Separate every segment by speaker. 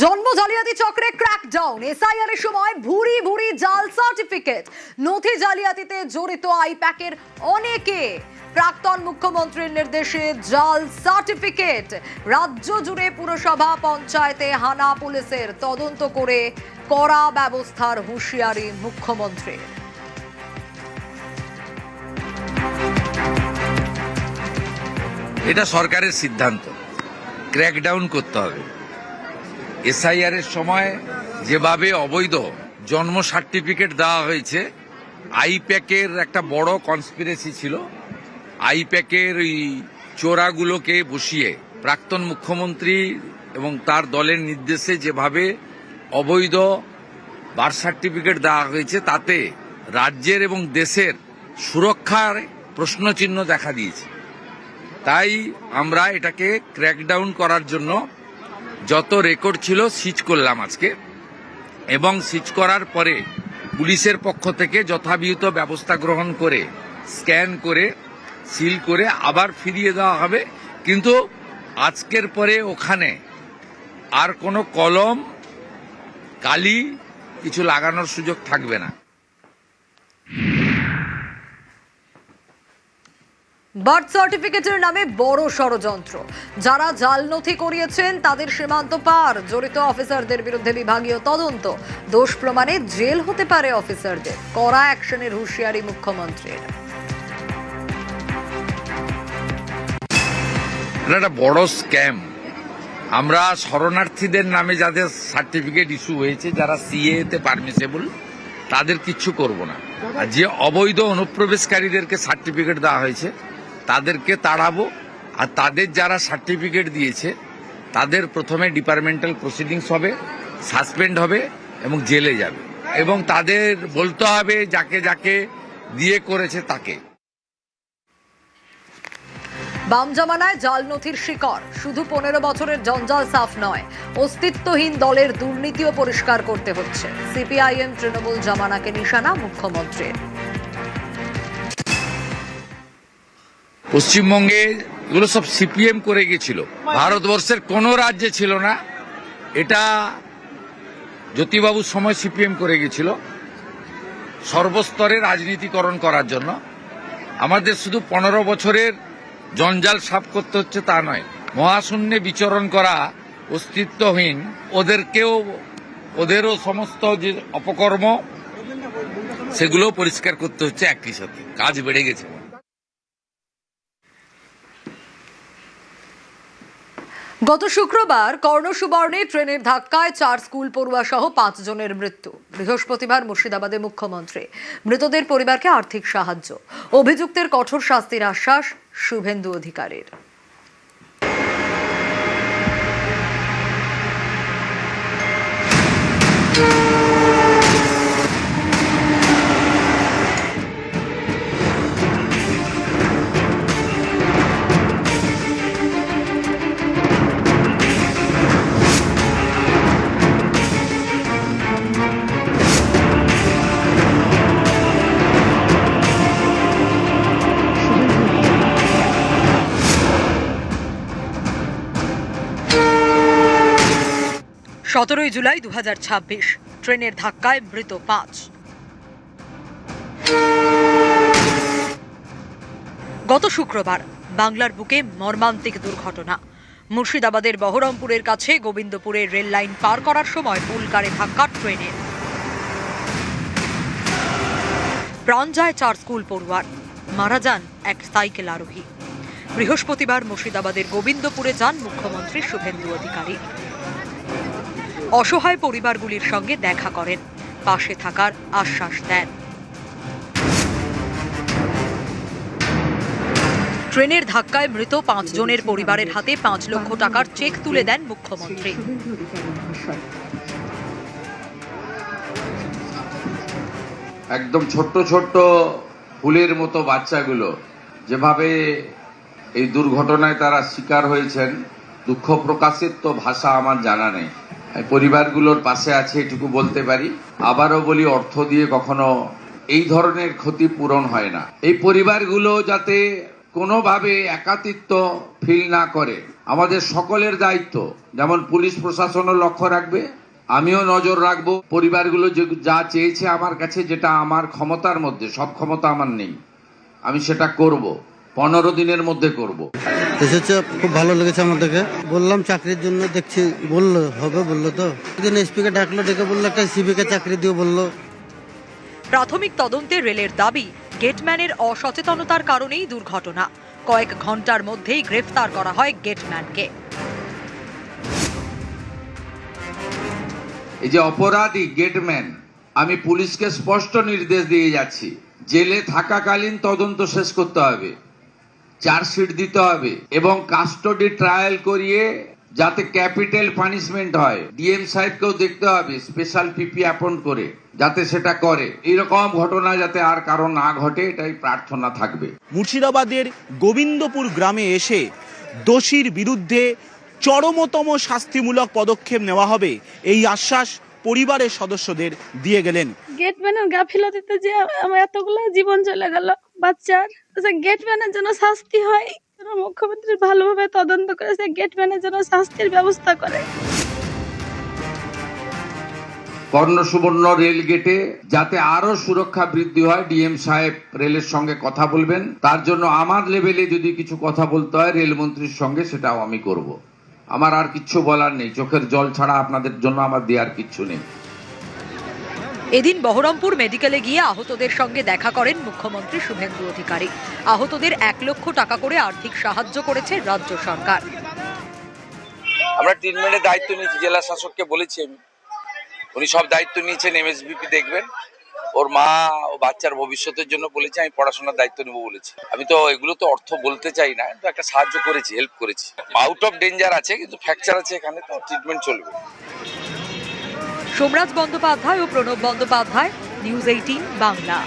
Speaker 1: জন্ম জালিয়াতি চক্রে ক্র্যাকডাউন, এসআইআর এর সময় ভুরি ভুরি জাল সার্টিফিকেট, নথি জালিয়াতিতে জড়িত আইপ্যাকের অনেকে। প্রাক্তন মুখ্যমন্ত্রীর নির্দেশে জাল সার্টিফিকেট, রাজ্য জুড়ে পুরসভা পঞ্চায়েতে হানা পুলিশের, তদন্ত করে কড়া ব্যবস্থার হুঁশিয়ারি মুখ্যমন্ত্রীর।
Speaker 2: এটা সরকারের সিদ্ধান্ত, ক্র্যাকডাউন করতে হবে। এসআইআর এর সময় যেভাবে অবৈধ জন্ম সার্টিফিকেট দেওয়া হয়েছে, আইপ্যাকের একটা বড় কনস্পিরেসি ছিল। আইপ্যাকের ওই চোরাগুলোকে বসিয়ে প্রাক্তন মুখ্যমন্ত্রী এবং তার দলের নির্দেশে যেভাবে অবৈধ বার্থ সার্টিফিকেট দেওয়া হয়েছে, তাতে রাজ্যের এবং দেশের সুরক্ষার প্রশ্নচিহ্ন দেখা দিয়েছে। তাই আমরা এটাকে ক্র্যাকডাউন করার জন্য যত রেকর্ড ছিল সিজ করলাম আজকে, এবং সিজ করার পরে পুলিশের পক্ষ থেকে যথাবিহিত ব্যবস্থা গ্রহণ করে স্ক্যান করে সিল করে আবার ফিরিয়ে দেওয়া হবে। কিন্তু আজকের পরে ওখানে আর কোনো কলম কালি কিছু লাগানোর সুযোগ থাকবে না।
Speaker 1: বার্থ সার্টিফিকেটের নামে বড় ষড়যন্ত্র, যারা জাল নথি করিয়েছেন তাদের সীমান্ত পার, জড়িত অফিসারদের বিরুদ্ধে বিভাগীয় তদন্ত, দোষ প্রমাণে জেল হতে পারে অফিসারদের, কড়া অ্যাকশনের হুঁশিয়ারি মুখ্যমন্ত্রীর।
Speaker 2: একটা বড় স্ক্যাম। আমরা শরণার্থীদের নামে যাদের সার্টিফিকেট ইস্যু হয়েছে, যারা সিএ তে পারমিসেবল, তাদের কিচ্ছু করব না। আর যে অবৈধ অনুপ্রবেশকারীদেরকে সার্টিফিকেট দেওয়া হয়েছে তাদেরকে তাড়াবো। আর তাদের যারা সার্টিফিকেট দিয়েছে তাদের প্রথমে ডিপার্টমেন্টাল প্রসিডিংস হবে, সাসপেন্ড হবে এবং জেলে যাবে, এবং তাদের বলতে হবে যাকে যাকে দিয়ে করেছে তাকে।
Speaker 1: বাম জামানায় জাল নথির শিকড় শুধু 15 বছরের জঞ্জাল সাফ নয়, অস্তিত্বহীন দলের দুর্নীতিও পরিষ্কার করতে হচ্ছে। সিপিআইএম তৃণমূল জামানাকে নিশানা মুখ্যমন্ত্রীর।
Speaker 2: পশ্চিমবঙ্গে এগুলো সব সিপিএম করে গেছিল, ভারতবর্ষের কোন রাজ্যে ছিল না। এটা জ্যোতিবাবুর সময় সিপিএম করে গেছিল সর্বস্তরে রাজনীতিকরণ করার জন্য। আমাদের শুধু 15 বছরের জঞ্জাল সাফ করতে হচ্ছে তা নয়, মহাশূন্যে বিচরণ করা অস্তিত্বহীন ওদেরও সমস্ত যে অপকর্ম সেগুলো পরিষ্কার করতে হচ্ছে একই সাথে। কাজ বেড়ে গেছে।
Speaker 1: গত শুক্রবার কর্ণসুবর্ণে ট্রেনের ধাক্কায় 4 স্কুল পড়ুয়া সহ 5 জনের মৃত্যু। বৃহস্পতিবার মুর্শিদাবাদে মুখ্যমন্ত্রী, মৃতদের পরিবারকে আর্থিক সাহায্য, অভিযুক্তের কঠোর শাস্তির আশ্বাস শুভেন্দু অধিকারীর। 17 জুলাই 2026 ট্রেনের ধাক্কায় মৃত 5। গত শুক্রবার বাংলার বুকে মর্মান্তিক দুর্ঘটনা। মুর্শিদাবাদের বহরমপুরের কাছে গোবিন্দপুরের রেল লাইন পার করার সময় মূলকারে ধাক্কা ট্রেনের। প্রাণ যায় 4 স্কুল পড়ুয়ার, মারা যান এক সাইকেল আরোহী। বৃহস্পতিবার মুর্শিদাবাদের গোবিন্দপুরে যান মুখ্যমন্ত্রী শুভেন্দু অধিকারী। অসহায় পরিবারগুলির সঙ্গে দেখা করেন, পাশে থাকার আশ্বাস দেন। ট্রেনের ধাক্কায় মৃত 5 জনের পরিবারের হাতে 5 লক্ষ টাকার চেক তুলে দেন মুখ্যমন্ত্রী।
Speaker 3: একদম ছোট্ট ছোট্ট ফুলের মতো বাচ্চাগুলো যেভাবে এই দুর্ঘটনায় তারা শিকার হয়েছেন, দুঃখ প্রকাশের তো ভাষা আমার জানা নেই। পরিবারগুলোর পাশে আছে এটুকু বলতে পারি। আবারও বলি, অর্থ দিয়ে কখনো এই ধরনের ক্ষতি পূরণ হয় না। এই পরিবারগুলো যাতে কোনোভাবে একাকিত্ব ফিল না করে, আমাদের সকলের দায়িত্ব, যেমন পুলিশ প্রশাসনও লক্ষ্য রাখবে, আমিও নজর রাখবো। পরিবারগুলো যা চেয়েছে আমার কাছে, যেটা আমার ক্ষমতার মধ্যে, সব ক্ষমতা আমার নেই, আমি সেটা করব, 15 দিনের মধ্যে করব।
Speaker 4: এসেছে, খুব ভালো লেগেছে আমাদেরকে। বললাম চাকরির জন্য দেখছি, বললো হবে, বললো তো এসপিকে ডাকলো, ডেকে বললো একটা সিভিকে চাকরি দিও বললো।
Speaker 1: প্রাথমিক তদন্তে রেলের দাবি, গেটম্যানের অসচেতনতার কারণেই দুর্ঘটনা। কয়েক ঘন্টার মধ্যেই গ্রেফতার করা হয় গেটম্যানকে।
Speaker 3: এই যে অপরাধী গেটম্যান, আমি পুলিশকে স্পষ্ট নির্দেশ দিয়ে যাচ্ছি, জেলে থাকাকালীন তদন্ত শেষ করতে হবে, চার্জশিট দিতে হবে এবং কাস্টডি ট্রায়াল করিয়ে যাতে ক্যাপিটাল পানিশমেন্ট হয়। ডিএম সাহেবকেও দেখতে হবে, স্পেশাল পিপি অ্যাপয়েন্ট করে যাতে সেটা করে। এরকম ঘটনা যাতে আর কারো না ঘটে, এটাই প্রার্থনা থাকবে।
Speaker 5: মুর্শিদাবাদের গোবিন্দপুর গ্রামে এসে দোষীর বিরুদ্ধে চরমতম শাস্তিমূলক পদক্ষেপ নেওয়া হবে, এই আশ্বাস পরিবারের সদস্যদের দিয়ে গেলেন।
Speaker 6: গেটম্যানের গাফিলতিতে যে আমার এতগুলো জীবন চলে গেল বাচ্চার, গেটম্যানের জন্য শাস্তি হয়। মুখ্যমন্ত্রী ভালোভাবে তদন্ত করে সে গেটম্যানের জন্য শাস্তির ব্যবস্থা করে।
Speaker 3: কর্ণসুবর্ণ রেল গেটে যাতে আরো সুরক্ষা বৃদ্ধি হয়, ডিএম সাহেব রেলের সঙ্গে কথা বলবেন। তার জন্য আমার লেভেলে যদি কিছু কথা বলতে হয় রেলমন্ত্রীর সঙ্গে, সেটাও আমি করব। আমার আর কিচ্ছু বলার নেই, চোখের জল ছাড়া আপনাদের জন্য আমার দেওয়ার কিচ্ছু নেই।
Speaker 1: এদিন বহরমপুর মেডিকেলে গিয়ে আহতদের সঙ্গে দেখা করেন মুখ্যমন্ত্রী শুভেন্দু অধিকারী। আহতদের 1 লক্ষ টাকা করে আর্থিক সাহায্য করেছে রাজ্য সরকার।
Speaker 2: আমরা ট্রিটমেন্টের দায়িত্ব নিয়েছি, জেলা শাসককে বলেছি আমি, উনি সব দায়িত্ব নিয়েছেন। এমএসবিপি দেখবেন, ওর মা ও বাচ্চার ভবিষ্যতের জন্য বলেছে, আমি পড়াশোনার দায়িত্ব নেবো বলেছি। আমি তো এগুলো তো অর্থ বলতে চাই না, কিন্তু একটা সাহায্য করেছি, হেল্প করেছি। আউট অফ ডেঞ্জার আছে, কিন্তু ফ্র্যাকচার আছে, এখানে তো ট্রিটমেন্ট চলবে।
Speaker 1: সোমরাজ বন্দ্যোপাধ্যায় ও প্রণব বন্দ্যোপাধ্যায়, নিউজ 18 বাংলা।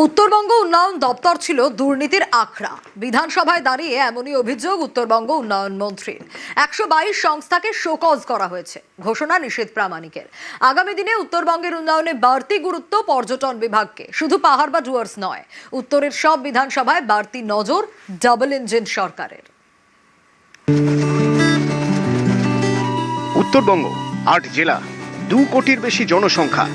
Speaker 1: উত্তরবঙ্গ উন্নয়ন দপ্তর ছিল দুর্নীতির আখড়া। বিধানসভায় দাঁড়িয়ে এমনই অভিযোগ উত্তরবঙ্গ উন্নয়ন মন্ত্রীর। 122 সংস্থাকে শোকজ করা হয়েছে, ঘোষণা নিষেধ প্রামাণিকের। আগামী দিনে উত্তরবঙ্গের উন্নয়নে বাড়তি গুরুত্ব পর্যটন বিভাগকে, শুধু পাহাড় বা ডুয়ার্স নয়, উত্তরের সব বিধানসভায় বাড়তি নজর ডাবল ইঞ্জিন সরকারের।
Speaker 7: উত্তরবঙ্গ 8 জেলা, 2 কোটির বেশি জনসংখ্যা।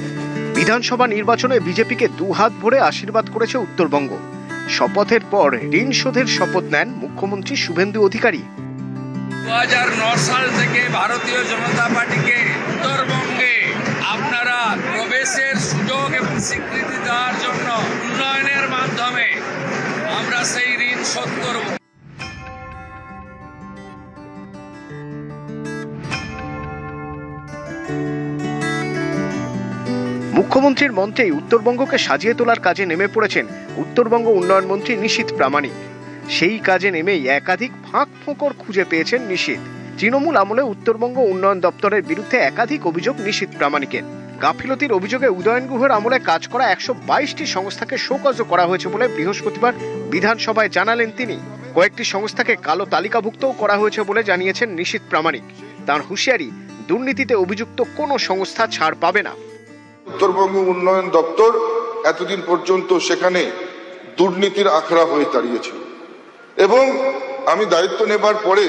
Speaker 7: বিধানসভা নির্বাচনে বিজেপিকে 2 হাত ভরে আশীর্বাদ করেছে উত্তরবঙ্গ। শপথের পর ঋণ শোধের শপথ নেন মুখ্যমন্ত্রী শুভেন্দু অধিকারী।
Speaker 2: 2009 সাল থেকে ভারতীয় জনতা পার্টিকে উত্তরবঙ্গে আপনারা প্রবেশের সুযোগ এবং স্বীকৃতি দেওয়ার জন্য উন্নয়নের মাধ্যমে আমরা সেই ঋণ শোধ করব।
Speaker 7: মুখ্যমন্ত্রীর মন্ত্রেই উত্তরবঙ্গকে সাজিয়ে তোলার কাজে নেমে পড়েছেন উত্তরবঙ্গ উন্নয়ন মন্ত্রী নিশীথ প্রামাণিক। সেই কাজে নেমেই একাধিক ফাঁক ফোকর খুঁজে পেয়েছেন নিশীথ। তৃণমূল আমলে উত্তরবঙ্গ উন্নয়ন দপ্তরের বিরুদ্ধে একাধিক অভিযোগ নিশীথ প্রামাণিকের। গাফিলতির অভিযোগে উদয়ন গুহের আমলে কাজ করা 122টি সংস্থাকে শোকজ করা হয়েছে বলে বৃহস্পতিবার বিধানসভায় জানালেন তিনি। কয়েকটি সংস্থাকে কালো তালিকাভুক্তও করা হয়েছে বলে জানিয়েছেন নিশীথ প্রামাণিক। তার হুঁশিয়ারি, দুর্নীতিতে অভিযুক্ত কোনো সংস্থা ছাড় পাবে না।
Speaker 8: উত্তরবঙ্গ উন্নয়ন দপ্তর এতদিন পর্যন্ত সেখানে দুর্নীতির আখড়া হয়ে দাঁড়িয়েছিল এবং আমি দায়িত্ব নেবার পরে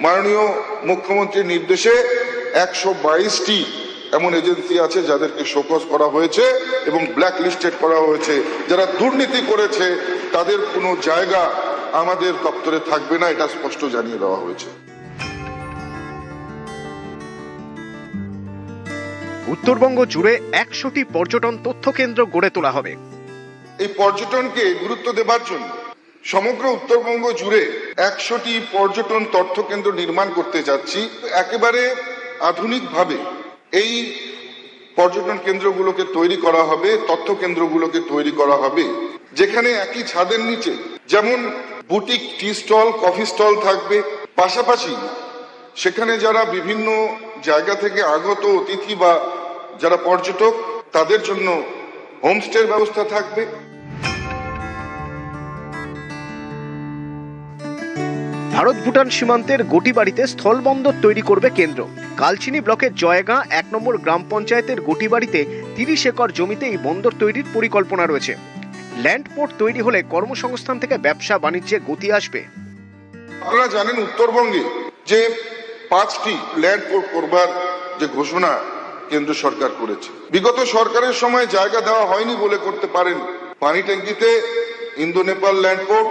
Speaker 8: মাননীয় মুখ্যমন্ত্রীর নির্দেশে 122টি এমন এজেন্সি আছে যাদেরকে শোকজ করা হয়েছে এবং ব্ল্যাক লিস্টেড করা হয়েছে। যারা দুর্নীতি করেছে তাদের কোনো জায়গা আমাদের দপ্তরে থাকবে না, এটা স্পষ্ট জানিয়ে দেওয়া হয়েছে।
Speaker 7: উত্তরবঙ্গ জুড়ে 100টি পর্যটন তথ্য কেন্দ্র গড়ে তোলা হবে।
Speaker 8: এই পর্যটনকে গুরুত্ব দেবার জন্য সমগ্র উত্তরবঙ্গ জুড়ে 100টি পর্যটন তথ্য কেন্দ্র নির্মাণ করতে যাচ্ছি। একেবারে আধুনিকভাবে এই পর্যটন কেন্দ্রগুলোকে তৈরি করা হবে, তথ্য কেন্দ্রগুলোকে তৈরি করা হবে, যেখানে একই ছাদের নিচে যেমন বুটিক টি স্টল, কফি স্টল থাকবে, পাশাপাশি সেখানে যারা বিভিন্ন জায়গা থেকে আগত অতিথি বা যারা পর্যটক তাদের জন্য হোমস্টের ব্যবস্থা থাকবে।
Speaker 7: ভারত ভুটান সীমান্তের গটিবাড়িতে স্থলবন্দর তৈরি করবে কেন্দ্র। কালচিনি ব্লকের জয়গাঁ 1 নম্বর গ্রাম পঞ্চায়েতের গটিবাড়িতে 30 একর জমিতে এই বন্দর তৈরির পরিকল্পনা রয়েছে। ল্যান্ড পোর্ট তৈরি হলে কর্মসংস্থান থেকে ব্যবসা বাণিজ্যে গতি আসবে।
Speaker 8: আপনারা জানেন উত্তরবঙ্গে যে 5টি ল্যান্ড পোর্ট করবার যে ঘোষণা কেন্দ্র সরকার করেছে, বিগত সরকারের সময় জায়গা দেওয়া হয়নি বলে করতে পারেন। পানি ট্যাঙ্কিতে ইন্দো নেপাল ল্যান্ড পোর্ট,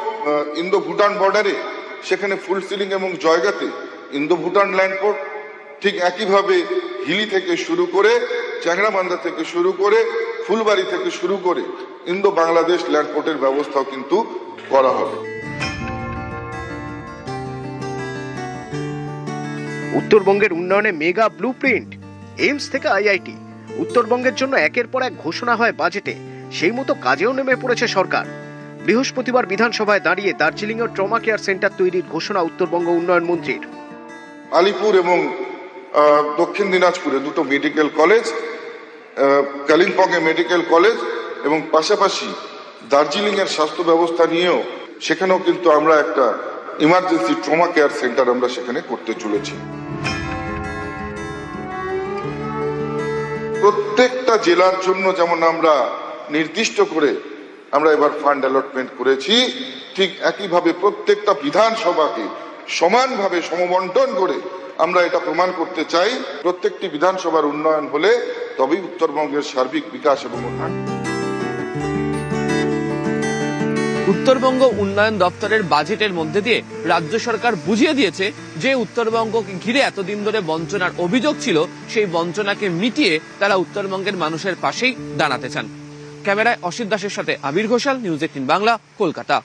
Speaker 8: ইন্দো ভুটান বর্ডারে সেখানে ফুল সিলিং এবং জয়গাতে ইন্দো ভুটান ল্যান্ড পোর্ট, ঠিক একইভাবে হিলি থেকে শুরু করে চ্যাংড়াবান্ধা থেকে শুরু করে ফুলবাড়ি থেকে শুরু করে ইন্দো বাংলাদেশ ল্যান্ড পোর্টের ব্যবস্থাও কিন্তু করা হবে।
Speaker 7: উত্তরবঙ্গের উন্নয়নে মেগা ব্লুপ্রিন্ট, এইমস থেকে আইআইটি। উত্তরবঙ্গের জন্য একের পর এক ঘোষণা হয় বাজেটে, সেই মতো কাজেও নেমে পড়েছে সরকার। বৃহস্পতিবার বিধানসভায় দাঁড়িয়ে দার্জিলিং এর ট্রমা কেয়ার সেন্টার তৈরির ঘোষণা উত্তরবঙ্গ উন্নয়ন মন্ত্রীর।
Speaker 8: আলিপুর এবং দক্ষিণ দিনাজপুরে দুটো মেডিকেল কলেজ, কালিম্পং এ মেডিকেল কলেজ এবং পাশাপাশি দার্জিলিং এর স্বাস্থ্য ব্যবস্থা নিয়েও সেখানেও কিন্তু আমরা একটা ইমার্জেন্সি ট্রমা কেয়ার সেন্টার আমরা সেখানে করতে চলেছি। প্রত্যেকটা জেলার জন্য যেমন আমরা নির্দিষ্ট করে আমরা এবার ফান্ড অ্যালটমেন্ট করেছি, ঠিক একইভাবে প্রত্যেকটা বিধানসভাকে সমানভাবে সমবন্টন করে আমরা এটা প্রমাণ করতে চাই। প্রত্যেকটি বিধানসভার উন্নয়ন হলে তবেই উত্তরবঙ্গের সার্বিক বিকাশ এবং উন্নয়ন।
Speaker 9: উত্তরবঙ্গ উন্নয়ন দপ্তরের বাজেটের মধ্যে দিয়ে রাজ্য সরকার বুঝিয়ে দিয়েছে যে উত্তরবঙ্গকে ঘিরে এতদিন ধরে বঞ্চনার অভিযোগ ছিল, সেই বঞ্চনাকে মিটিয়ে তারা উত্তরবঙ্গের মানুষের পাশেই দাঁড়াতে চান। ক্যামেরায় অসিত দাসের সাথে আবির ঘোষাল, নিউজ 18 বাংলা, কলকাতা।